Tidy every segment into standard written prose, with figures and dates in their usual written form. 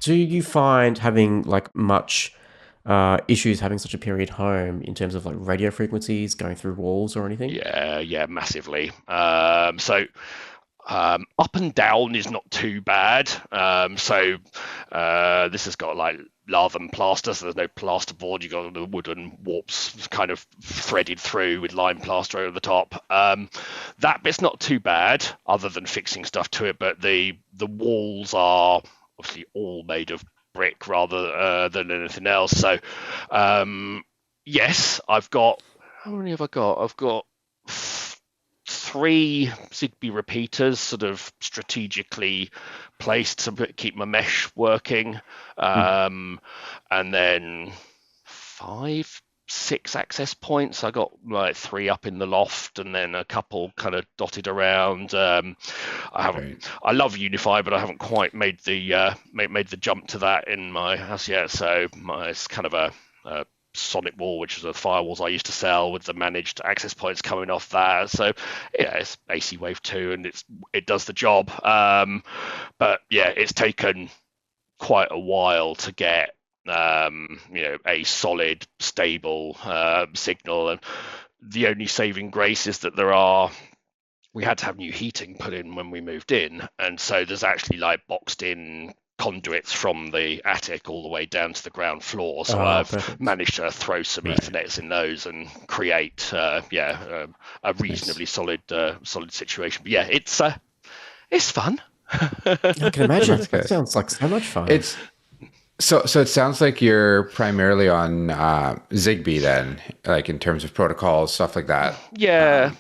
Do you find having like much issues having such a period home in terms of like radio frequencies going through walls or anything? Yeah, massively. Up and down is not too bad. This has got like lath and plaster, so there's no plasterboard. You got the wooden warps kind of threaded through with lime plaster over the top. That bit's not too bad, other than fixing stuff to it. But the walls are obviously all made of brick rather than anything else. So yes, I've got. How many have I got? I've got three Zigbee repeaters sort of strategically placed to keep my mesh working, and then five, six access points. I got like three up in the loft, and then a couple kind of dotted around. I haven't. Right. I love Unify, but I haven't quite made the made the jump to that in my house yet. So it's kind of a Sonic Wall, which is the firewalls I used to sell with the managed access points coming off that. So yeah, it's AC Wave 2 and it does the job. But yeah, it's taken quite a while to get a solid, stable signal. And the only saving grace is that we had to have new heating put in when we moved in, and so there's actually like boxed in conduits from the attic all the way down to the ground floor. So I've Perfect. managed to throw some Ethernets in those and create a reasonably solid situation. But yeah, it's fun. I can imagine. That's That good. sounds like so much fun. It's so it sounds like you're primarily on Zigbee then, like in terms of protocols, stuff like that. Yeah.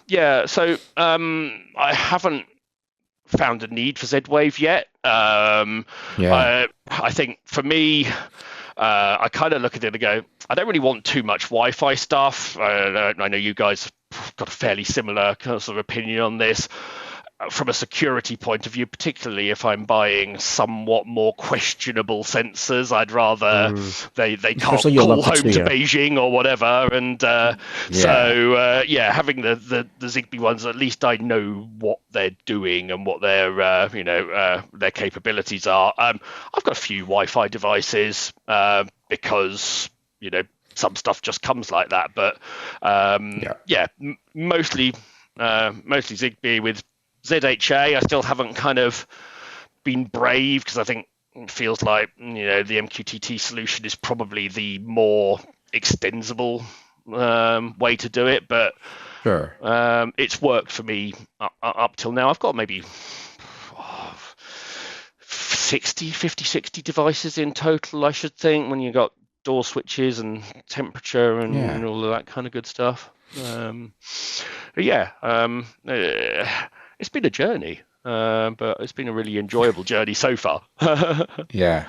So I haven't found a need for Z-Wave yet. Yeah. I think for me, I kind of look at it and go, I don't really want too much Wi-Fi stuff. I know you guys have got a fairly similar kind of opinion on this. From a security point of view, particularly if I'm buying somewhat more questionable sensors, I'd rather they can't Especially your call level home two, to yeah. Beijing or whatever. And having the Zigbee ones, at least I know what they're doing and what their capabilities are. I've got a few Wi-Fi devices because some stuff just comes like that. But mostly Zigbee. With ZHA, I still haven't kind of been brave because I think it feels like the MQTT solution is probably the more extensible way to do it, but Sure. it's worked for me up till now. I've got maybe 60 devices in total, I should think, when you got door switches and temperature and all of that kind of good stuff. It's been a journey, but it's been a really enjoyable journey so far. Yeah.